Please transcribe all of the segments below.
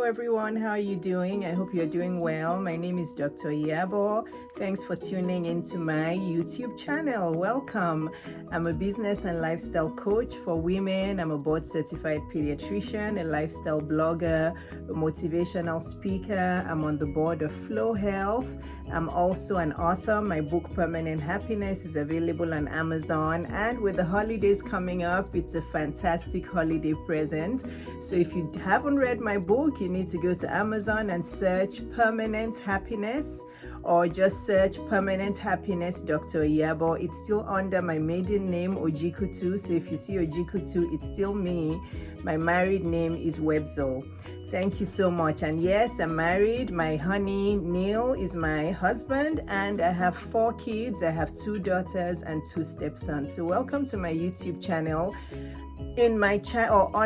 everyone, how are you doing? I hope you're doing well. My name is Dr. Iyabo. Thanks for tuning into my YouTube channel. Welcome. I'm a business and lifestyle coach for women. I'm a board certified pediatrician, a lifestyle blogger, a motivational speaker. I'm on the board of Flow Health. I'm also an author. My book Permanent Happiness is available on Amazon, and with the holidays coming up, it's a fantastic holiday present. So if you haven't read my book, you need to go to Amazon and search Permanent Happiness, or just search Permanent Happiness Dr. Iyabo. It's still under my maiden name, Ojikutu. So if you see Ojikutu, it's still me. My married name is Webzo. Thank you so much. And yes, I'm married. My honey Neil is my husband, and I have 4 kids. I have 2 daughters and 2 stepsons. So welcome to my YouTube channel. On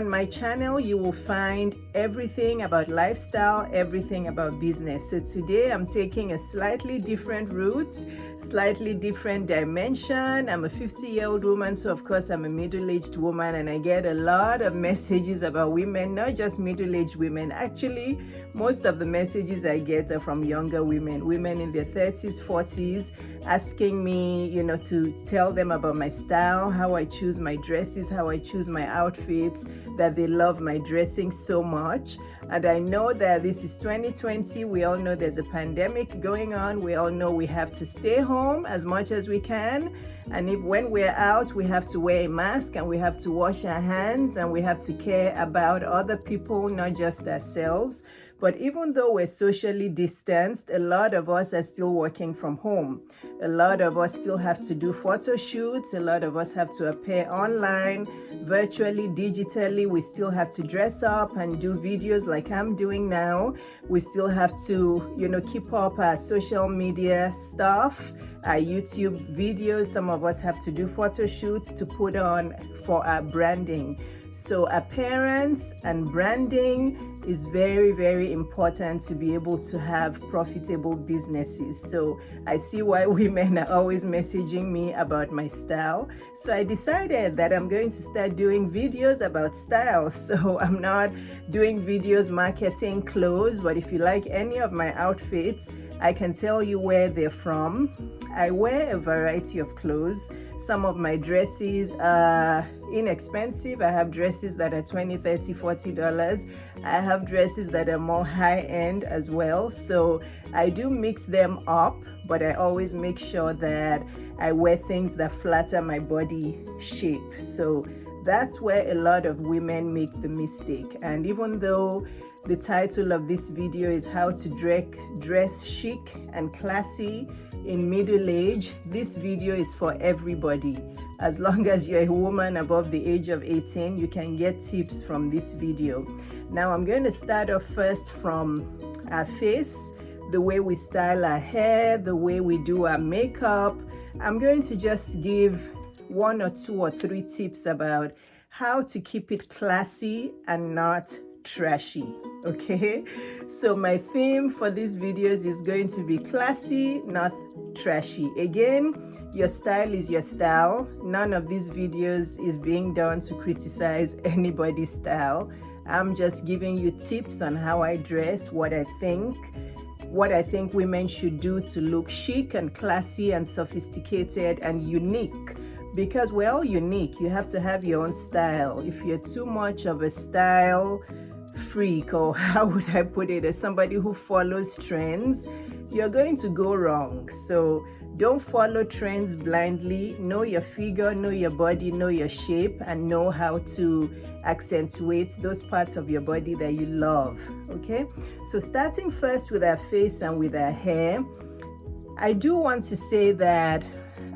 my channel, you will find everything about lifestyle, everything about business. So today I'm taking a slightly different route, slightly different dimension. I'm a 50-year-old woman, so of course I'm a middle-aged woman, and I get a lot of messages about women, not just middle-aged women. Actually, most of the messages I get are from younger women in their 30s, 40s, asking me, to tell them about my style, how I choose my dresses, how I choose my outfits, that they love my dressing so much. And I know that this is 2020. We all know there's a pandemic going on. We all know we have to stay home as much as we can. And when we're out, we have to wear a mask, and we have to wash our hands, and we have to care about other people, not just ourselves. But even though we're socially distanced, a lot of us are still working from home. A lot of us still have to do photo shoots. A lot of us have to appear online, virtually, digitally. We still have to dress up and do videos like I'm doing now. We still have to, keep up our social media stuff, our YouTube videos. Some of us have to do photo shoots to put on for our branding. So appearance and branding is very, very important to be able to have profitable businesses. So I see why women are always messaging me about my style. So I decided that I'm going to start doing videos about style. So I'm not doing videos marketing clothes, but if you like any of my outfits, I can tell you where they're from. I wear a variety of clothes. Some of my dresses are inexpensive. I have dresses that are $20, $30, $40. I have dresses that are more high-end as well. So I do mix them up, but I always make sure that I wear things that flatter my body shape. So that's where a lot of women make the mistake. And even though the title of this video is how to dress chic and classy in middle age, this video is for everybody. As long as you're a woman above the age of 18, you can get tips from this video. Now I'm going to start off first from our face, the way we style our hair, the way we do our makeup. I'm going to just give 1 or 2 or 3 tips about how to keep it classy and not trashy. Okay, so my theme for these videos is going to be classy, not trashy. Again, your style is your style. None of these videos is being done to criticize anybody's style. I'm just giving you tips on how I dress, what I think women should do to look chic and classy and sophisticated and unique. Because we're all unique. You have to have your own style. If you're too much of a style freak, or how would I put it, as somebody who follows trends, you're going to go wrong. So don't follow trends blindly. Know your figure, know your body, know your shape, and know how to accentuate those parts of your body that you love. Okay, so starting first with our face and with our hair, I do want to say that,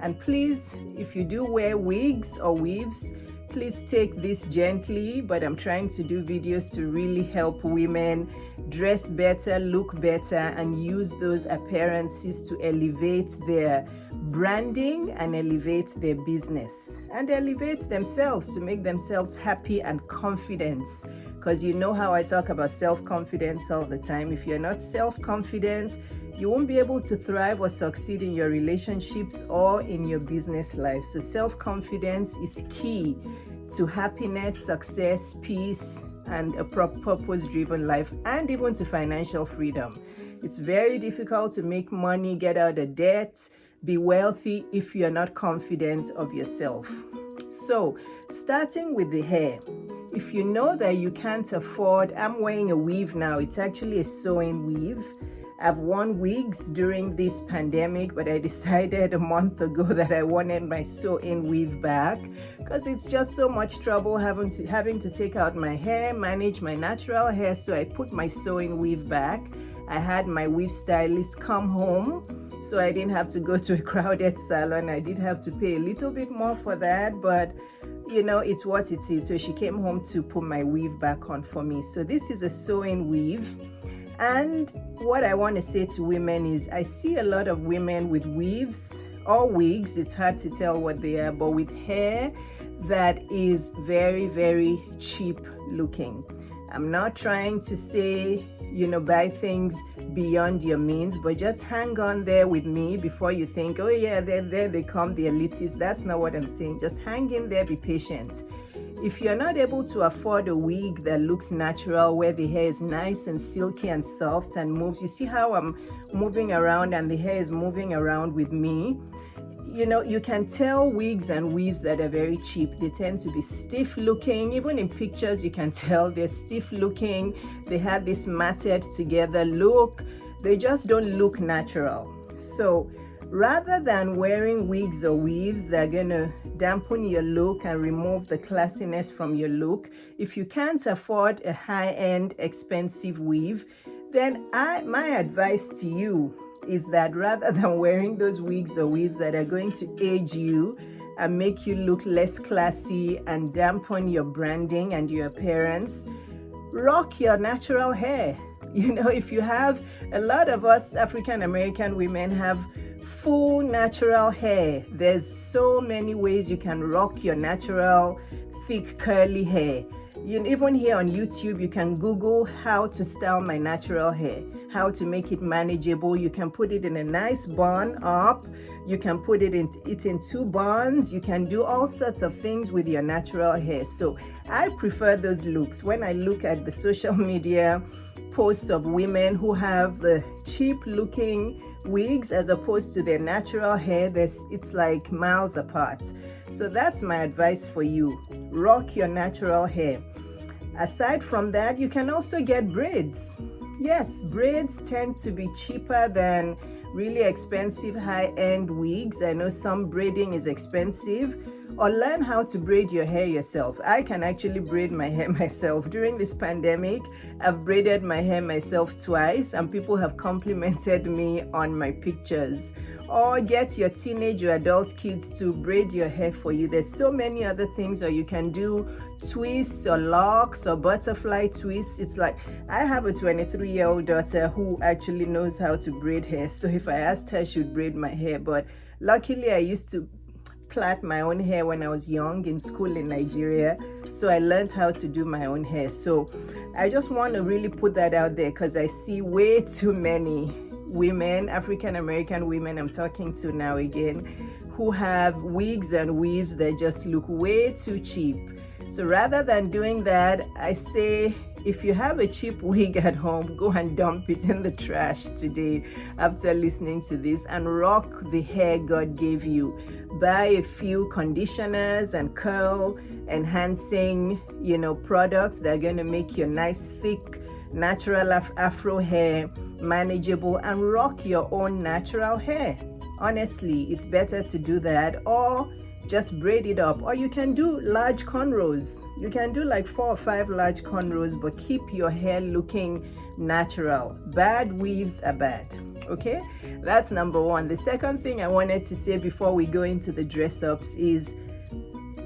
and please, if you do wear wigs or weaves, please take this gently, but I'm trying to do videos to really help women dress better, look better, and use those appearances to elevate their branding and elevate their business and elevate themselves, to make themselves happy and confident. Because you know how I talk about self-confidence all the time. If you're not self-confident, you won't be able to thrive or succeed in your relationships or in your business life. So self-confidence is key to happiness, success, peace, and a purpose-driven life, and even to financial freedom. It's very difficult to make money, get out of debt, be wealthy if you're not confident of yourself. So, starting with the hair. If you know that you can't afford, I'm wearing a weave now. It's actually a sewing weave. I've worn wigs during this pandemic, but I decided a month ago that I wanted my sew-in weave back because it's just so much trouble having to take out my hair, manage my natural hair. So I put my sewing weave back. I had my weave stylist come home, so I didn't have to go to a crowded salon. I did have to pay a little bit more for that, but you know, it's what it is. So she came home to put my weave back on for me. So this is a sewing weave. And what I want to say to women is I see a lot of women with weaves or wigs. It's hard to tell what they are, but with hair that is very, very cheap looking. I'm not trying to say, you know, buy things beyond your means, but just hang on there with me before you think, oh yeah, there they come, the elites. That's not what I'm saying. Just hang in there, be patient. If you're not able to afford a wig that looks natural, where the hair is nice and silky and soft and moves, you see how I'm moving around and the hair is moving around with me? You know, you can tell wigs and weaves that are very cheap. They tend to be stiff looking. Even in pictures, you can tell they're stiff looking. They have this matted together look. They just don't look natural. So rather than wearing wigs or weaves that are gonna dampen your look and remove the classiness from your look, if you can't afford a high-end expensive weave, then my advice to you is that rather than wearing those wigs or weaves that are going to age you and make you look less classy and dampen your branding and your appearance, rock your natural hair. You know, if you have, a lot of us African American women have full natural hair. There's so many ways you can rock your natural thick curly hair. You know, even here on YouTube, you can Google how to style my natural hair, how to make it manageable. You can put it in a nice bun up. You can put it in two buns. You can do all sorts of things with your natural hair. So I prefer those looks. When I look at the social media posts of women who have the cheap looking wigs as opposed to their natural hair, it's like miles apart. So that's my advice for you. Rock your natural hair. Aside from that, you can also get braids. Yes, braids tend to be cheaper than really expensive high-end wigs. I know some braiding is expensive. Or learn how to braid your hair yourself. I can actually braid my hair myself. During this pandemic, I've braided my hair myself twice, and people have complimented me on my pictures. Or get your teenage or adult kids to braid your hair for you. There's so many other things, or you can do twists or locks or butterfly twists. It's like, I have a 23-year-old daughter who actually knows how to braid hair. So if I asked her, she would braid my hair. But luckily, I used to plait my own hair when I was young in school in Nigeria, so I learned how to do my own hair. So I just want to really put that out there because I see way too many women, African American women I'm talking to now again, who have wigs and weaves that just look way too cheap. So rather than doing that, I say, if you have a cheap wig at home, go and dump it in the trash today after listening to this and rock the hair God gave you. Buy a few conditioners and curl enhancing, products that are going to make your nice, thick, natural afro hair manageable, and rock your own natural hair. Honestly, it's better to do that, or just braid it up, or you can do large cornrows. You can do like 4 or 5 large cornrows, but keep your hair looking natural. Bad weaves are bad. Okay, that's number one. The second thing I wanted to say before we go into the dress ups is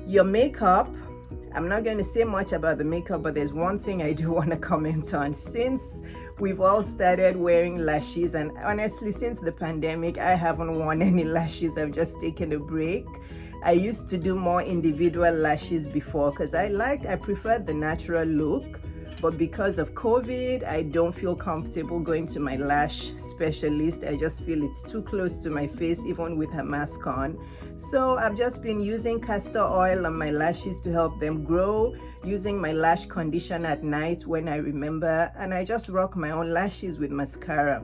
your makeup. I'm not going to say much about the makeup, but there's one thing I do want to comment on. Since we've all started wearing lashes, and honestly, since the pandemic, I haven't worn any lashes. I've just taken a break. I used to do more individual lashes before because I preferred the natural look. but because of COVID, I don't feel comfortable going to my lash specialist. I just feel it's too close to my face, even with her mask on. So I've just been using castor oil on my lashes to help them grow, using my lash conditioner at night when I remember, and I just rock my own lashes with mascara.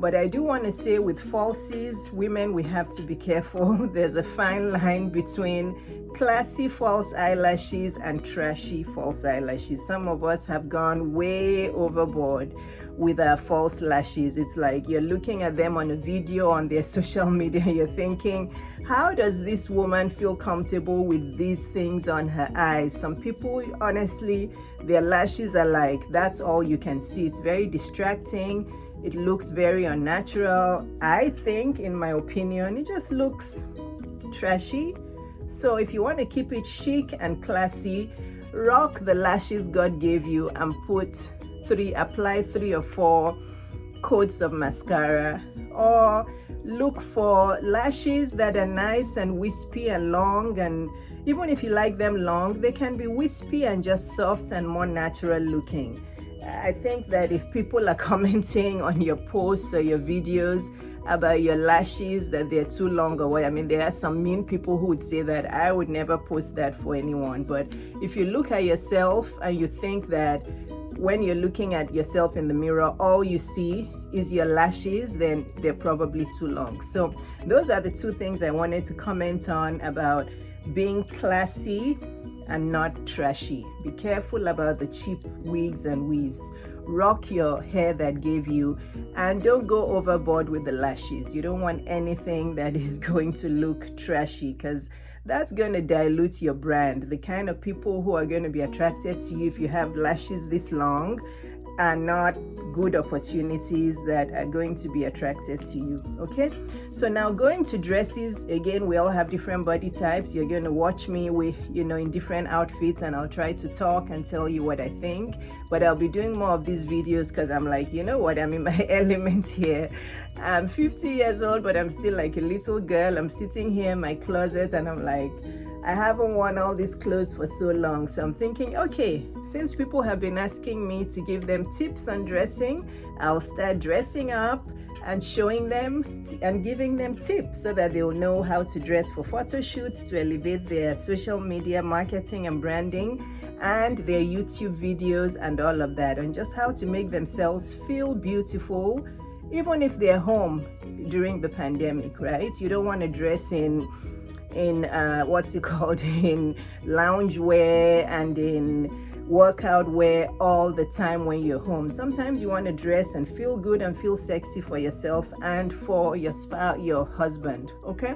But I do want to say, with falsies, women, we have to be careful. There's a fine line between classy false eyelashes and trashy false eyelashes. Some of us have gone way overboard with our false lashes. It's like you're looking at them on a video on their social media, you're thinking, how does this woman feel comfortable with these things on her eyes? Some people, honestly, their lashes are like, that's all you can see. It's very distracting. It looks very unnatural. I think, in my opinion, it just looks trashy. So if you want to keep it chic and classy, rock the lashes God gave you and apply 3 or 4 coats of mascara, or look for lashes that are nice and wispy and long, and even if you like them long, they can be wispy and just soft and more natural looking. I think that if people are commenting on your posts or your videos about your lashes that they're too long or what, I mean, there are some mean people who would say that. I would never post that for anyone. But if you look at yourself and you think that when you're looking at yourself in the mirror, all you see is your lashes, then they're probably too long. So those are the 2 things I wanted to comment on about being classy and not trashy. Be careful about the cheap wigs and weaves. Rock your hair that gave you, and don't go overboard with the lashes. You don't want anything that is going to look trashy, because that's going to dilute your brand. The kind of people who are going to be attracted to you if you have lashes this long are not good opportunities that are going to be attracted to you. Okay, so now going to dresses, again, we all have different body types. You're going to watch me with, in different outfits, and I'll try to talk and tell you what I think. But I'll be doing more of these videos because I'm like, you know what, I'm in my element here. I'm 50 years old, but I'm still like a little girl. I'm sitting here in my closet and I'm like, I haven't worn all these clothes for so long. So I'm thinking, okay, since people have been asking me to give them tips on dressing, I'll start dressing up and showing them and giving them tips so that they'll know how to dress for photo shoots, to elevate their social media marketing and branding, and their YouTube videos and all of that, and just how to make themselves feel beautiful, even if they're home during the pandemic, right? You don't want to dress in what's it called, in lounge wear and in workout wear all the time when you're home. Sometimes you want to dress and feel good and feel sexy for yourself and for your spouse, your husband. Okay,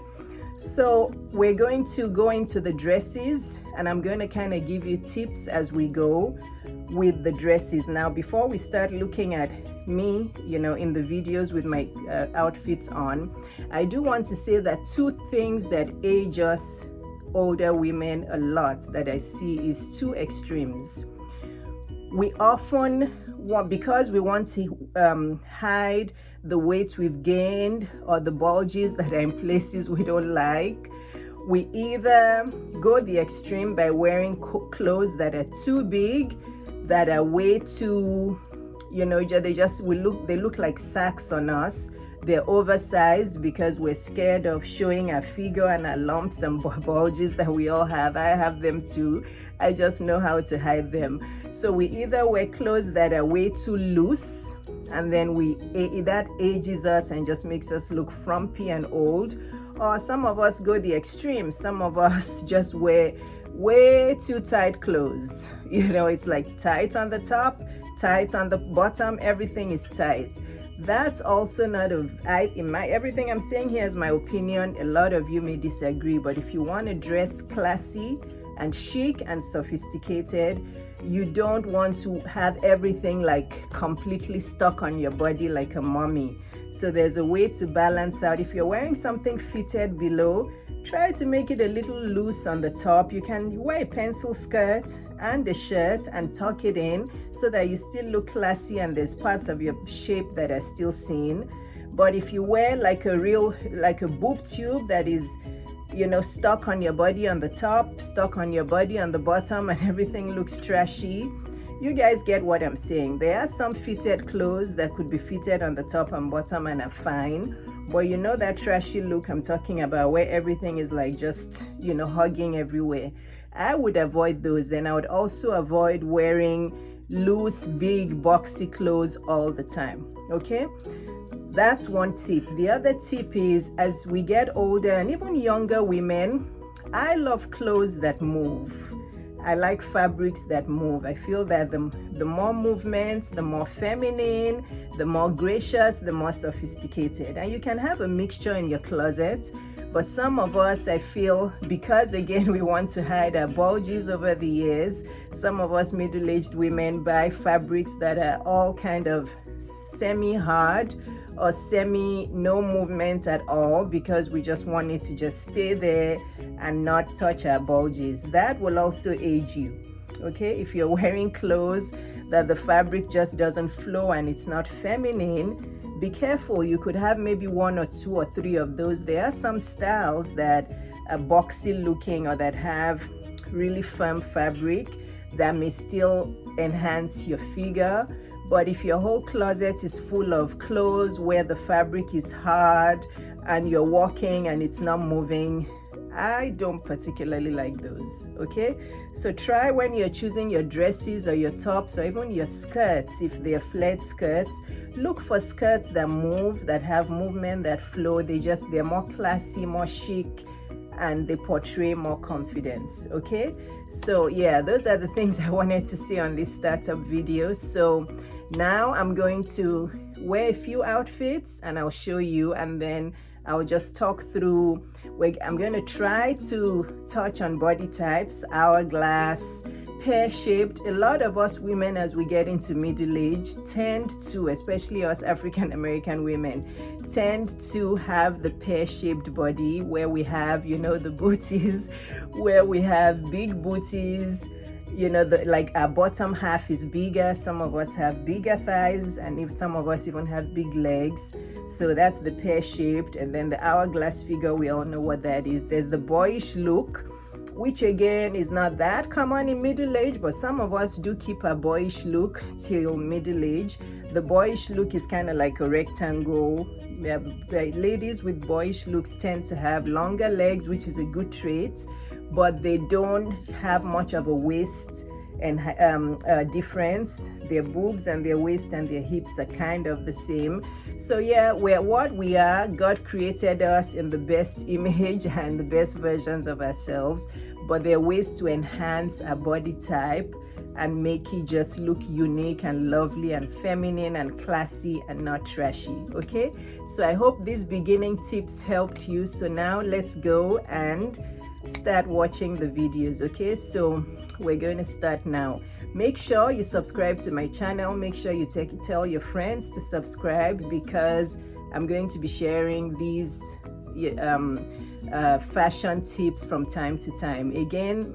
so we're going to go into the dresses, and I'm going to kind of give you tips as we go with the dresses. Now, before we start looking at me, in the videos with my outfits on, I do want to say that 2 things that age us older women a lot that I see is 2 extremes. We often want, because we want to hide the weight we've gained or the bulges that are in places we don't like, we either go the extreme by wearing clothes that are too big, that are way too, they look like sacks on us. They're oversized because we're scared of showing our figure and our lumps and bulges that we all have. I have them too. I just know how to hide them. So we either wear clothes that are way too loose, and then that ages us and just makes us look frumpy and old, or some of us go the extreme. Some of us just wear way too tight clothes. It's like tight on the top, tight on the bottom, everything is tight. That's also not everything I'm saying here is my opinion. A lot of you may disagree, but if you want to dress classy and chic and sophisticated, you don't want to have everything like completely stuck on your body like a mummy. So there's a way to balance out. If you're wearing something fitted below, try to make it a little loose on the top. You can wear a pencil skirt and a shirt and tuck it in so that you still look classy and there's parts of your shape that are still seen. But if you wear like a boob tube that is, stuck on your body on the top, stuck on your body on the bottom, and everything looks trashy, you guys get what I'm saying. There are some fitted clothes that could be fitted on the top and bottom and are fine, but you know that trashy look I'm talking about, where everything is like just, you know, hugging everywhere. I would avoid those. Then I would also avoid wearing loose, big, boxy clothes all the time. Okay, that's one tip. The other tip is, as we get older and even younger women, I love clothes that move. I like fabrics that move. I feel that the more movements, the more feminine, the more gracious, the more sophisticated. And you can have a mixture in your closet, but some of us, I feel, because again, we want to hide our bulges over the years, some of us middle-aged women buy fabrics that are all kind of semi-hard or no movement at all, because we just want it to just stay there and not touch our bulges. That will also age you. Okay, if you're wearing clothes that the fabric just doesn't flow and it's not feminine, be careful. You could have maybe 1 or 2 or 3 of those. There are some styles that are boxy looking or that have really firm fabric that may still enhance your figure. But if your whole closet is full of clothes where the fabric is hard and you're walking and it's not moving, I don't particularly like those. Okay, so try when you're choosing your dresses or your tops or even your skirts, if they're flared skirts, look for skirts that move, that have movement, that flow. They're more classy, more chic, and they portray more confidence. Okay, so yeah, those are the things I wanted to say on this startup video. So now I'm going to wear a few outfits and I'll show you, and then I'll just talk through. I'm going to try to touch on body types, hourglass, pear-shaped. A lot of us women, as we get into middle age, tend to, especially us African American women, tend to have the pear-shaped body, where we have, you know, the booties, where we have big booties, you know, like our bottom half is bigger. Some of us have bigger thighs, and if some of us even have big legs. So that's the pear-shaped. And then the hourglass figure, we all know what that is. There's the boyish look, which again is not that common in middle age, but some of us do keep a boyish look till middle age. The boyish look is kind of like a rectangle. The ladies with boyish looks tend to have longer legs, which is a good trait, but they don't have much of a waist and difference. Their boobs and their waist and their hips are kind of the same. So yeah, we're what we are. God created us in the best image and the best versions of ourselves, but there are ways to enhance our body type and make it just look unique and lovely and feminine and classy and not trashy. Okay, so I hope these beginning tips helped you. So now let's go and start watching the videos. Okay, so we're going to start now. Make sure you subscribe to my channel. Make sure you tell your friends to subscribe, because I'm going to be sharing these fashion tips from time to time. Again,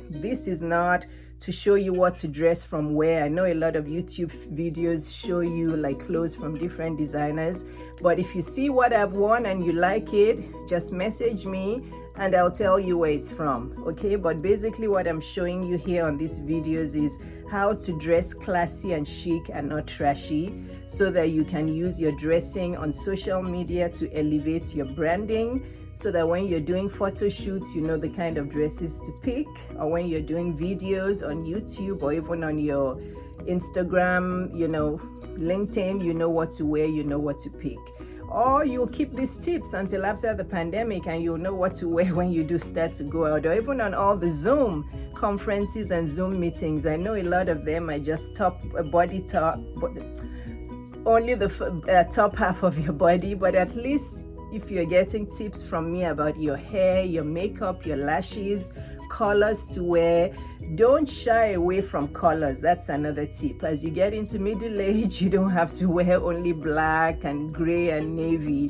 this is not to show you what to dress from where. I know a lot of YouTube videos show you like clothes from different designers, but if you see what I've worn and you like it, just message me and I'll tell you where it's from. Okay, but basically what I'm showing you here on these videos is how to dress classy and chic and not trashy, so that you can use your dressing on social media to elevate your branding, so that when you're doing photo shoots, you know the kind of dresses to pick, or when you're doing videos on YouTube or even on your Instagram, you know, LinkedIn, you know what to wear, you know what to pick. Or you'll keep these tips until after the pandemic and you'll know what to wear when you do start to go out, or even on all the Zoom conferences and Zoom meetings. I know a lot of them are just body top, only the top half of your body, but at least if you're getting tips from me about your hair, your makeup, your lashes, colors to wear, don't shy away from colors. That's another tip. As you get into middle age, you don't have to wear only black and gray and navy.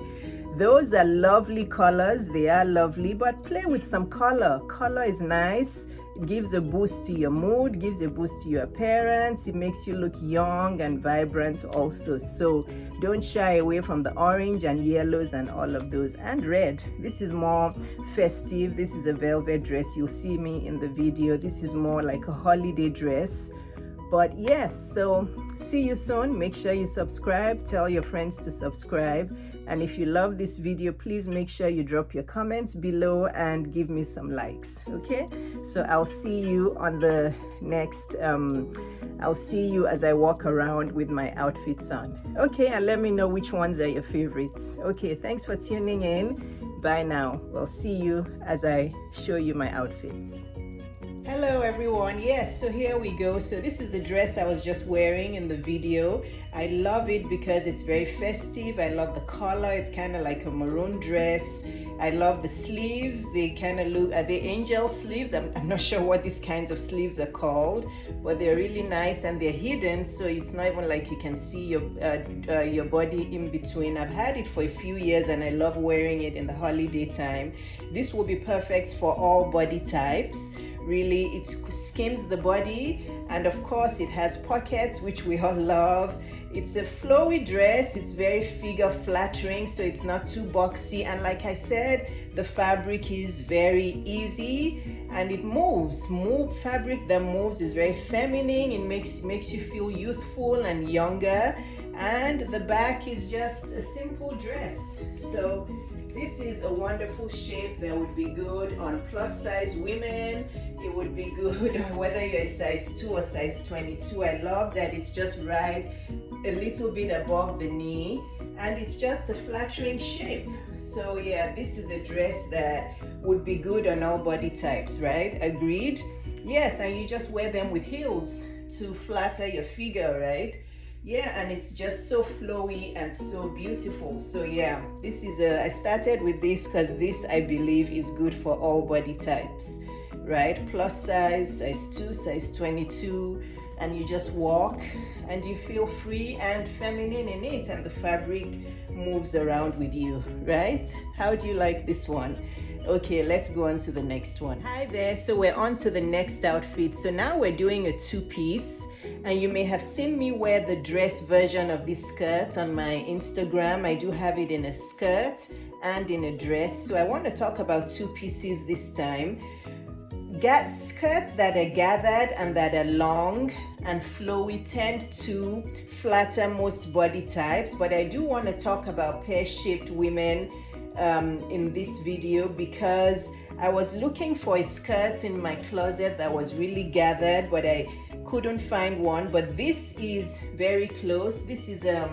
Those are lovely colors. They are lovely, but play with some color. Color is nice. It gives a boost to your mood, gives a boost to your appearance. It makes you look young and vibrant also. So don't shy away from the orange and yellows and all of those, and red. This is more festive. This is a velvet dress. You'll see me in the video. This is more like a holiday dress, But yes, so see you soon. Make sure you subscribe, tell your friends to subscribe, and if you love this video, please make sure you drop your comments below and give me some likes. Okay, so I'll see you on the next I'll see you as I walk around with my outfits on. Okay, and let me know which ones are your favorites. Okay, thanks for tuning in. Bye now. We'll see you as I show you my outfits. Hello everyone. Yes, so here we go. So this is the dress I was just wearing in the video. I love it because it's very festive. I love the color. It's kind of like a maroon dress. I love the sleeves. They kind of look, are they angel sleeves? I'm not sure what these kinds of sleeves are called, but they're really nice and they're hidden, so it's not even like you can see your body in between. I've had it for a few years and I love wearing it in the holiday time. This will be perfect for all body types. Really, it skims the body, and of course it has pockets, which we all love. It's a flowy dress. It's very figure flattering, so it's not too boxy, and like I said, the fabric is very easy and it moves. Fabric that moves is very feminine. It makes you feel youthful and younger, and the back is just a simple dress. So this is a wonderful shape that would be good on plus size women. It would be good on whether you're a size 2 or size 22. I love that it's just right a little bit above the knee, and it's just a flattering shape. So yeah, this is a dress that would be good on all body types, right? Agreed? Yes, and you just wear them with heels to flatter your figure, right? Yeah, and it's just so flowy and so beautiful. So yeah, this is I started with this because this, I believe, is good for all body types, right? Plus size, size 2, size 22, and you just walk and you feel free and feminine in it, and the fabric moves around with you, right? How do you like this one? Okay, let's go on to the next one. Hi there. So we're on to the next outfit. So now we're doing a two-piece, and you may have seen me wear the dress version of this skirt on my Instagram. I do have it in a skirt and in a dress. So I want to talk about two pieces this time. Skirts that are gathered and that are long and flowy tend to flatter most body types, but I do want to talk about pear-shaped women in this video, because I was looking for a skirt in my closet that was really gathered, but I couldn't find one. But this is very close. This is a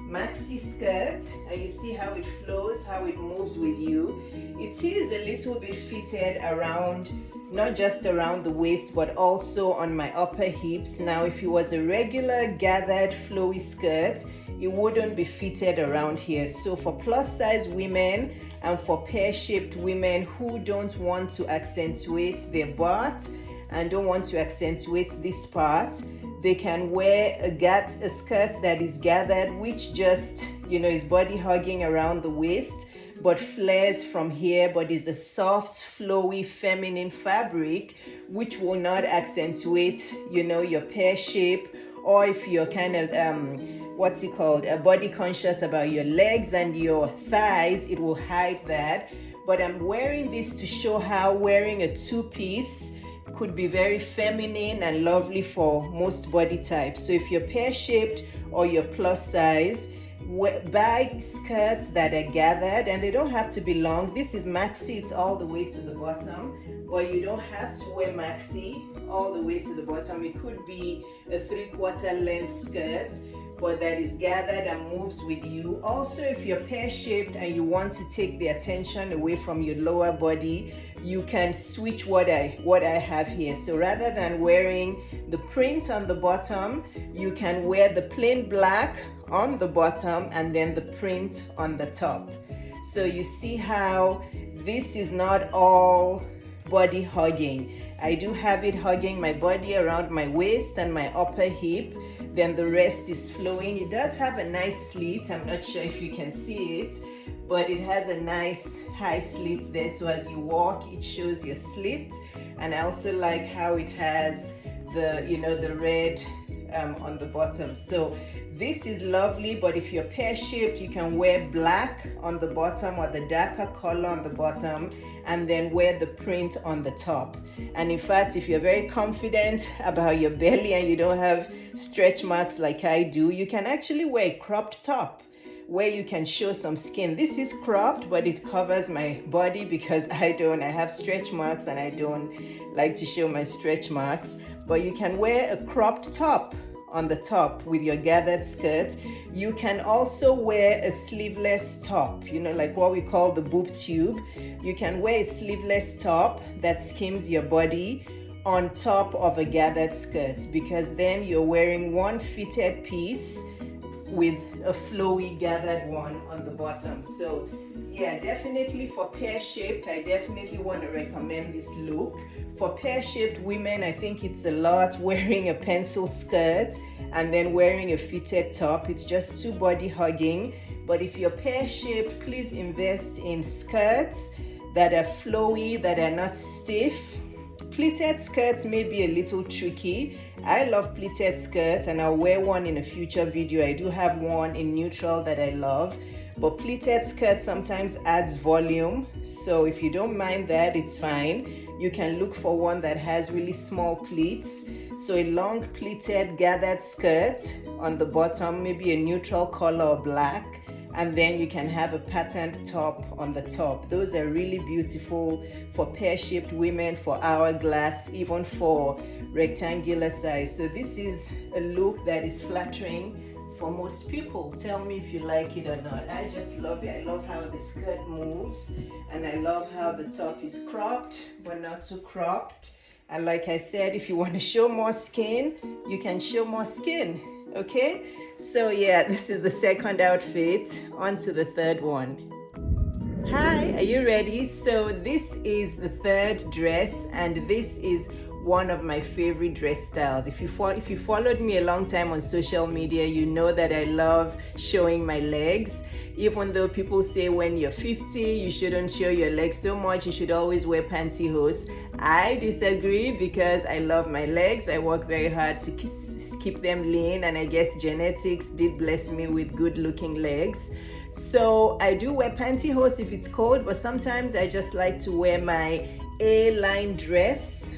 maxi skirt, and you see how it flows, how it moves with you. It is a little bit fitted around, not just around the waist, but also on my upper hips. Now, if it was a regular gathered flowy skirt, it wouldn't be fitted around here. So for plus size women and for pear-shaped women who don't want to accentuate their butt and don't want to accentuate this part, they can wear a skirt that is gathered, which just, is body hugging around the waist, but flares from here, but is a soft, flowy, feminine fabric, which will not accentuate, your pear shape. Or if you're kind of, body conscious about your legs and your thighs, it will hide that. But I'm wearing this to show how wearing a two-piece could be very feminine and lovely for most body types. So if you're pear-shaped or you're plus size, buy skirts that are gathered, and they don't have to be long. This is maxi, it's all the way to the bottom, but you don't have to wear maxi all the way to the bottom. It could be a 3/4 length skirt, but that is gathered and moves with you. Also, if you're pear-shaped and you want to take the attention away from your lower body, you can switch what I have here. So rather than wearing the print on the bottom, you can wear the plain black on the bottom and then the print on the top. So you see how this is not all body hugging. I do have it hugging my body around my waist and my upper hip, then the rest is flowing. It does have a nice slit. I'm not sure if you can see it, but it has a nice high slit there, so as you walk it shows your slit. And I also like how it has the red on the bottom. So this is lovely, but if you're pear-shaped, you can wear black on the bottom or the darker color on the bottom, and then wear the print on the top. And in fact, if you're very confident about your belly and you don't have stretch marks like I do, you can actually wear a cropped top where you can show some skin. This is cropped, but it covers my body because I have stretch marks and I don't like to show my stretch marks. But you can wear a cropped top on the top with your gathered skirt. You can also wear a sleeveless top, like what we call the boob tube. You can wear a sleeveless top that skims your body on top of a gathered skirt, because then you're wearing one fitted piece with a flowy gathered one on the bottom. So yeah, definitely for pear-shaped, I definitely want to recommend this look. For pear-shaped women, I think it's a lot wearing a pencil skirt and then wearing a fitted top. It's just too body hugging. But if you're pear-shaped, please invest in skirts that are flowy, that are not stiff. Pleated skirts may be a little tricky. I love pleated skirts and I'll wear one in a future video. I do have one in neutral that I love, but pleated skirt sometimes adds volume. So if you don't mind that, it's fine. You can look for one that has really small pleats. So a long pleated gathered skirt on the bottom, maybe a neutral color or black, and then you can have a patterned top on the top. Those are really beautiful for pear-shaped women, for hourglass, even for rectangular size. So this is a look that is flattering for most people. Tell me if you like it or not. I just love it. I love how the skirt moves, and I love how the top is cropped but not too cropped. And like I said, if you want to show more skin, you can show more skin. Okay, so yeah, this is the second outfit. On to the third one. Hi, are you ready? So this is the third dress, and this is one of my favorite dress styles. If you followed me a long time on social media, you know that I love showing my legs. Even though people say when you're 50 you shouldn't show your legs so much, you should always wear pantyhose, I disagree, because I love my legs. I work very hard to keep them lean, and I guess genetics did bless me with good looking legs. So I do wear pantyhose if it's cold, but sometimes I just like to wear my A-line dress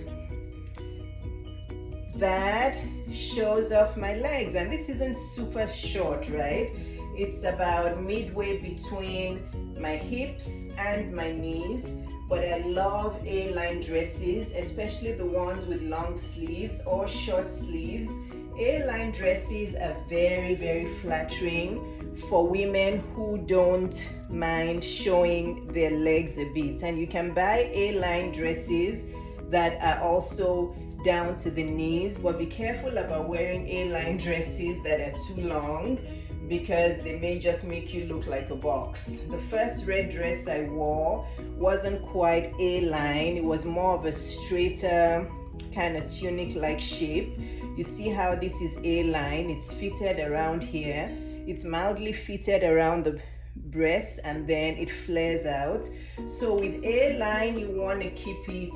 that shows off my legs. And this isn't super short, right? It's about midway between my hips and my knees. But I love A-line dresses, especially the ones with long sleeves or short sleeves. A-line dresses are very, very flattering for women who don't mind showing their legs a bit. And you can buy A-line dresses that are also down to the knees, but be careful about wearing A-line dresses that are too long, because they may just make you look like a box. The first red dress I wore wasn't quite A-line. It was more of a straighter kind of tunic-like shape. You see how this is A-line? It's fitted around here. It's mildly fitted around the breast, and then it flares out. So with A-line, you want to keep it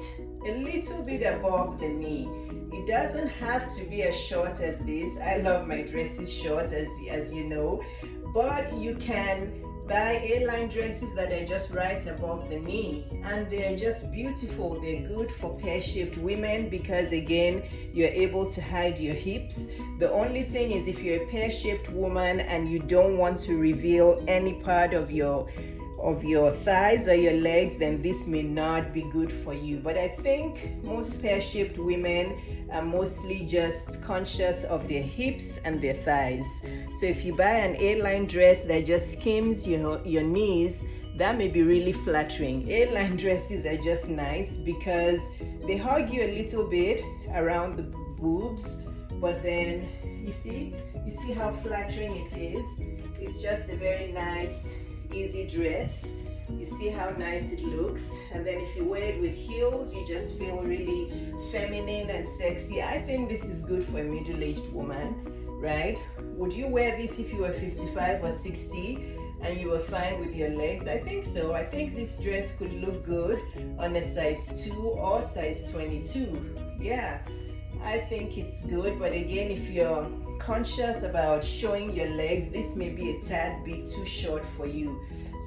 a little bit above the knee. It doesn't have to be as short as this. I love my dresses short, as you know, but you can buy A-line dresses that are just right above the knee, and they're just beautiful. They're good for pear-shaped women because, again, you're able to hide your hips. The only thing is, if you're a pear-shaped woman and you don't want to reveal any part of your thighs or your legs, then this may not be good for you. But I think most pear-shaped women are mostly just conscious of their hips and their thighs. So if you buy an A-line dress that just skims your knees, that may be really flattering. A-line dresses are just nice because they hug you a little bit around the boobs, but then you see how flattering it is. It's just a very nice, easy dress. You see how nice it looks, and then if you wear it with heels, you just feel really feminine and sexy. I think this is good for a middle-aged woman, right? Would you wear this if you were 55 or 60 and you were fine with your legs? I think so. I think this dress could look good on a size 2 or size 22. Yeah, I think it's good, but again, if you're conscious about showing your legs, this may be a tad bit too short for you.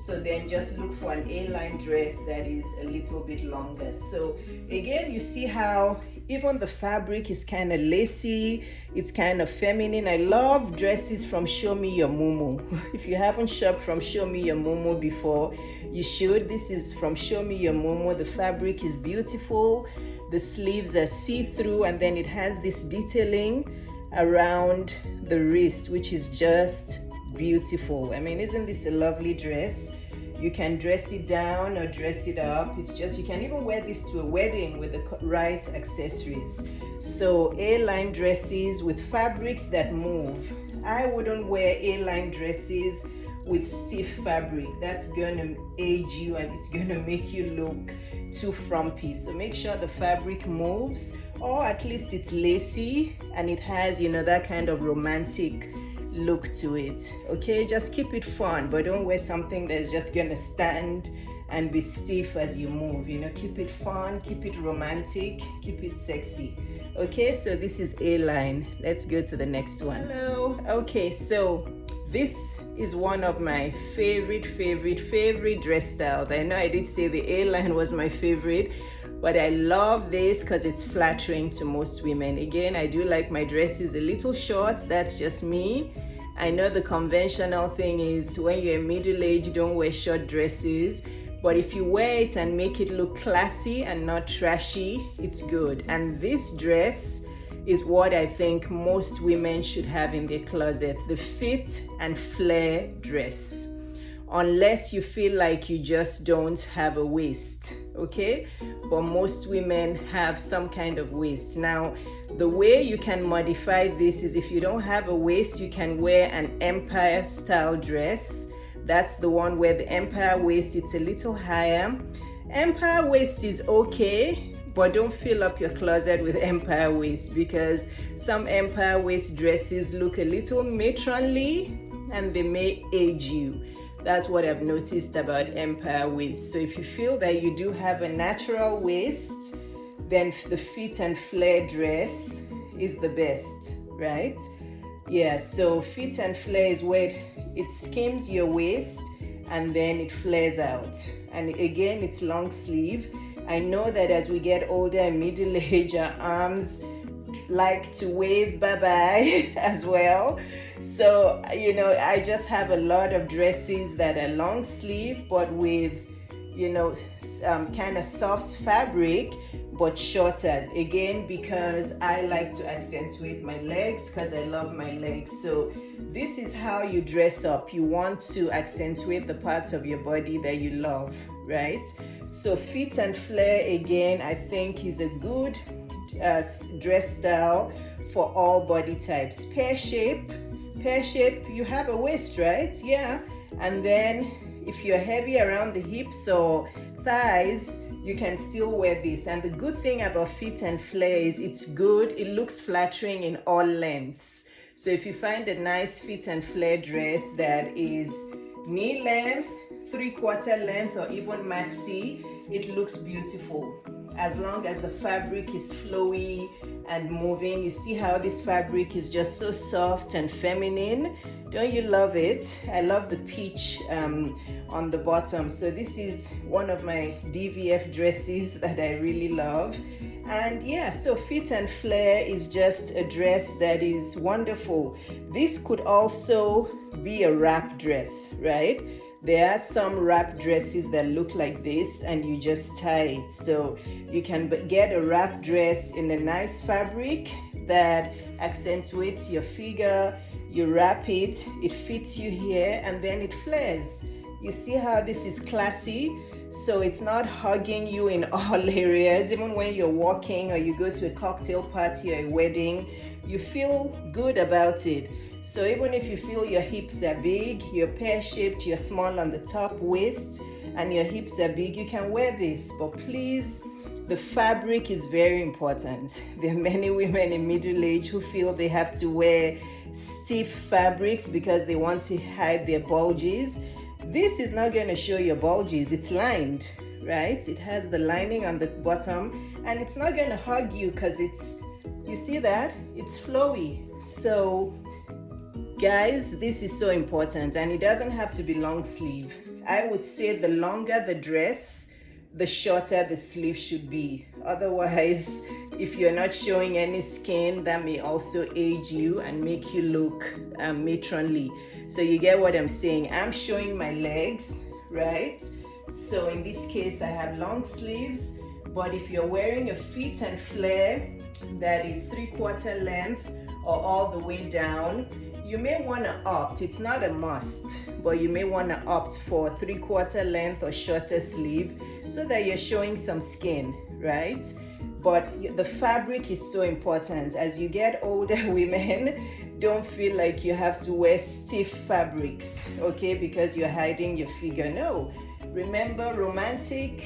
So then just look for an A-line dress that is a little bit longer. So again, you see how even the fabric is kind of lacy, it's kind of feminine. I love dresses from Show Me Your Mumu. If you haven't shopped from Show Me Your Mumu before, you should. This is from Show Me Your Mumu. The fabric is beautiful. The sleeves are see-through, and then it has this detailing around the wrist, which is just beautiful. I mean, isn't this a lovely dress? You can dress it down or dress it up. It's just, you can even wear this to a wedding with the right accessories. So A-line dresses with fabrics that move. I wouldn't wear A-line dresses with stiff fabric. That's gonna age you and it's gonna make you look too frumpy. So make sure the fabric moves, or at least it's lacy and it has, you know, that kind of romantic look to it. Okay, just keep it fun, but don't wear something that's just gonna stand and be stiff as you move. You know, keep it fun, keep it romantic, keep it sexy. Okay, so this is A-line. Let's go to the next one. Hello. Okay, so this is one of my favorite dress styles. I know I did say the A-line was my favorite, but I love this because it's flattering to most women. Again, I do like my dresses a little short. That's just me. I know the conventional thing is when you're middle-aged, don't wear short dresses. But if you wear it and make it look classy and not trashy, it's good. And this dress is what I think most women should have in their closet, the fit and flare dress. Unless you feel like you just don't have a waist, okay? But most women have some kind of waist. Now, the way you can modify this is if you don't have a waist, you can wear an empire style dress. That's the one where the empire waist, it's a little higher. Empire waist is okay, but don't fill up your closet with empire waist, because some empire waist dresses look a little matronly and they may age you. That's what I've noticed about empire waist. So if you feel that you do have a natural waist, then the fit and flare dress is the best, right? Yeah, so fit and flare is where it skims your waist and then it flares out. And again, it's long sleeve. I know that as we get older and middle age, our arms like to wave bye-bye as well. So, you know, I just have a lot of dresses that are long sleeve, but with, you know, kind of soft fabric, but shorter. Again, because I like to accentuate my legs, because I love my legs. So this is how you dress up. You want to accentuate the parts of your body that you love, right? So fit and flare, again, I think is a good dress style for all body types. Pear shape, you have a waist, right? Yeah. And then if you're heavy around the hips or thighs, you can still wear this. And the good thing about fit and flare is it's good, it looks flattering in all lengths. So if you find a nice fit and flare dress that is knee length, 3/4 length, or even maxi, it looks beautiful. As long as the fabric is flowy and moving. You see how this fabric is just so soft and feminine? Don't you love it? I love the peach on the bottom. So this is one of my DVF dresses that I really love. And yeah, so fit and flare is just a dress that is wonderful. This could also be a wrap dress, right? There are some wrap dresses that look like this and you just tie it. So you can get a wrap dress in a nice fabric that accentuates your figure. You wrap it, it fits you here, and then it flares. You see how this is classy? So it's not hugging you in all areas. Even when you're walking or you go to a cocktail party or a wedding, you feel good about it. So even if you feel your hips are big, you're pear-shaped, you're small on the top waist, and your hips are big, you can wear this. But please, the fabric is very important. There are many women in middle age who feel they have to wear stiff fabrics because they want to hide their bulges. This is not going to show your bulges. It's lined, right? It has the lining on the bottom, and it's not going to hug you because it's You see that? It's flowy. So guys, this is so important, and it doesn't have to be long sleeve. I would say the longer the dress, the shorter the sleeve should be. Otherwise, if you're not showing any skin, that may also age you and make you look matronly. So you get what I'm saying? I'm showing my legs, right? So in this case, I have long sleeves, but if you're wearing a fit and flare that is 3/4 length or all the way down, you may want to opt, it's not a must, but you may want to opt for 3/4 length or shorter sleeve so that you're showing some skin, right? But the fabric is so important. As you get older, women, don't feel like you have to wear stiff fabrics, okay, because you're hiding your figure. No, remember, romantic,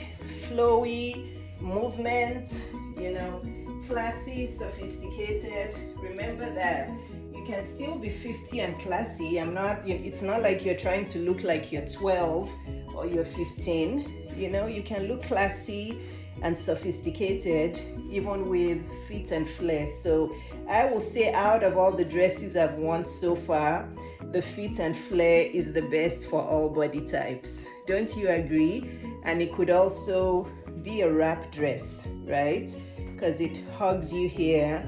flowy, movement, you know, classy, sophisticated. Remember that. You can still be 50 and classy. It's not like you're trying to look like you're 12 or you're 15. You know, you can look classy and sophisticated even with fit and flare. So I will say, out of all the dresses I've worn so far, the fit and flare is the best for all body types. Don't you agree? And it could also be a wrap dress, right? Because it hugs you here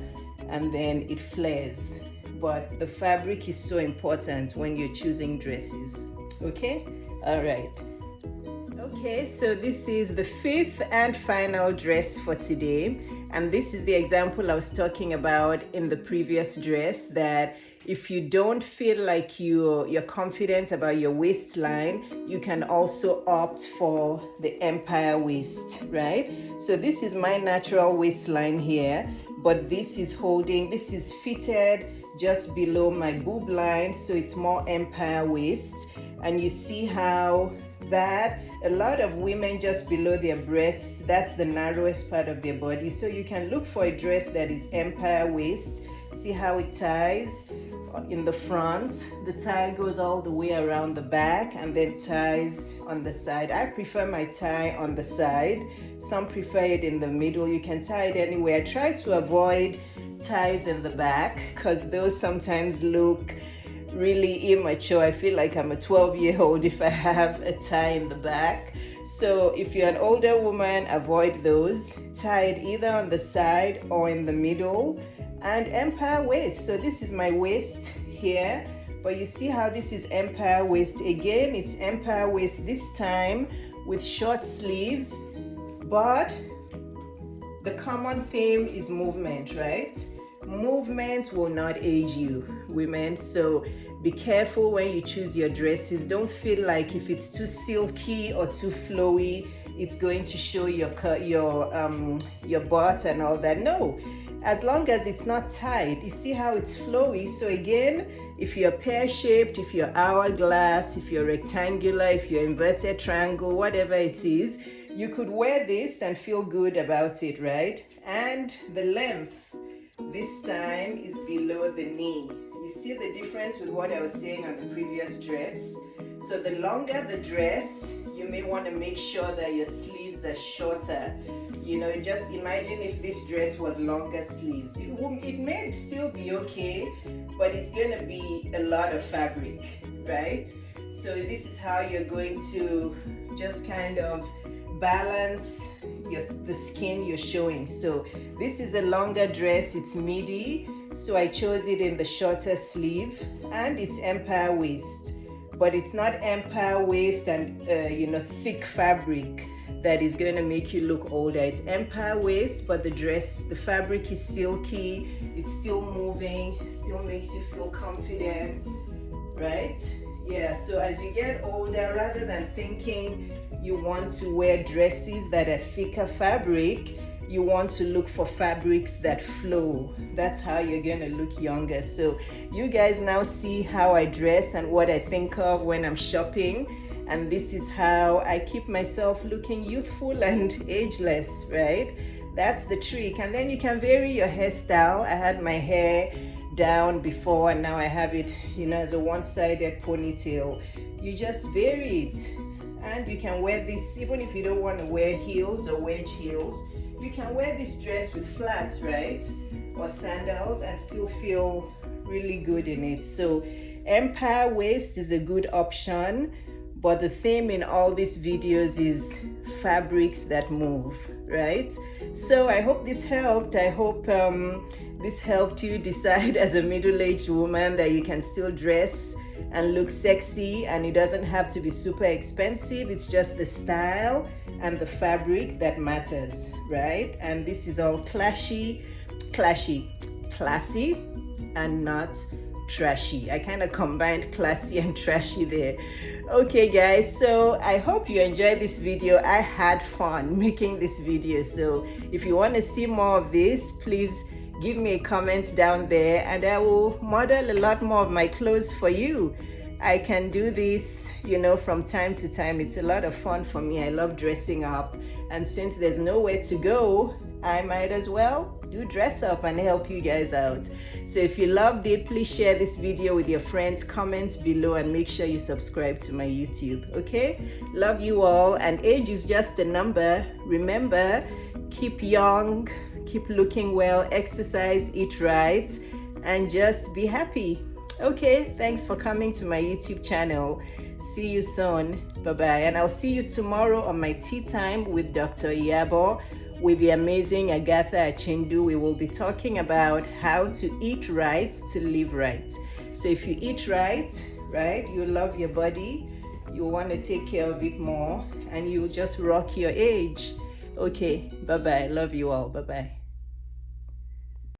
and then it flares. But the fabric is so important when you're choosing dresses. Okay? All right. Okay, so this is the fifth and final dress for today. And this is the example I was talking about in the previous dress, that if you don't feel like you're confident about your waistline, you can also opt for the empire waist, right? So this is my natural waistline here, but this is fitted just below my boob line, so it's more empire waist. And you see how that a lot of women, just below their breasts, that's the narrowest part of their body. So you can look for a dress that is empire waist. See how it ties in the front. The tie goes all the way around the back and then ties on the side. I prefer my tie on the side. Some prefer it in the middle. You can tie it anywhere. I try to avoid ties in the back because those sometimes look really immature. I feel like I'm a 12-year-old if I have a tie in the back. So if you're an older woman, avoid those. Tie it either on the side or in the middle. And empire waist. So this is my waist here, but you see how this is empire waist. Again, it's empire waist this time with short sleeves, but the common theme is movement, right? Movement will not age you, women. So be careful when you choose your dresses. Don't feel like if it's too silky or too flowy, it's going to show your butt and all that. No, as long as it's not tight. You see how it's flowy. So again, if you're pear-shaped, if you're hourglass, if you're rectangular, if you're inverted triangle, whatever it is, you could wear this and feel good about it, right? And the length this time is below the knee. You see the difference with what I was saying on the previous dress? So the longer the dress, you may want to make sure that your sleeves are shorter. You know, just imagine if this dress was longer sleeves. It may still be okay, but it's going to be a lot of fabric, right? So this is how you're going to just kind of balance the skin you're showing. So this is a longer dress, it's midi, so I chose it in the shorter sleeve, and it's empire waist, but it's not empire waist and thick fabric that is going to make you look older. It's empire waist, but the fabric is silky, it's still moving, still makes you feel confident, right? Yeah, so as you get older, rather than thinking you want to wear dresses that are thicker fabric, you want to look for fabrics that flow. That's how you're gonna look younger. So you guys now see how I dress and what I think of when I'm shopping, and this is how I keep myself looking youthful and ageless, right? That's the trick. And then you can vary your hairstyle. I had my hair down before and now I have it, as a one-sided ponytail. You just vary it. And you can wear this, even if you don't want to wear heels or wedge heels, you can wear this dress with flats, right? or sandals and still feel really good in it. So empire waist is a good option, but the theme in all these videos is fabrics that move, right? So I hope this helped. I hope this helped you decide as a middle-aged woman that you can still dress and look sexy, and it doesn't have to be super expensive. It's just the style and the fabric that matters, right? And this is all classy, and not trashy. I kind of combined classy and trashy there. Okay guys, so I hope you enjoyed this video. I had fun making this video, so if you want to see more of this, please give me a comment down there and I will model a lot more of my clothes for you. I can do this, you know, from time to time. It's a lot of fun for me. I love dressing up, and since there's nowhere to go, I might as well do dress up and help you guys out. So if you loved it, please share this video with your friends, comment below, and make sure you subscribe to my YouTube. Okay, love you all, and age is just a number. Remember, keep young, keep looking well, exercise, eat right, and just be happy. Okay, thanks for coming to my YouTube channel. See you soon. Bye-bye. And I'll see you tomorrow on my tea time with Dr. Iyabo, with the amazing Agatha Achindu. We will be talking about how to eat right to live right. So if you eat right, you love your body, you want to take care of it more, and you'll just rock your age. Okay, bye-bye. Love you all. Bye-bye.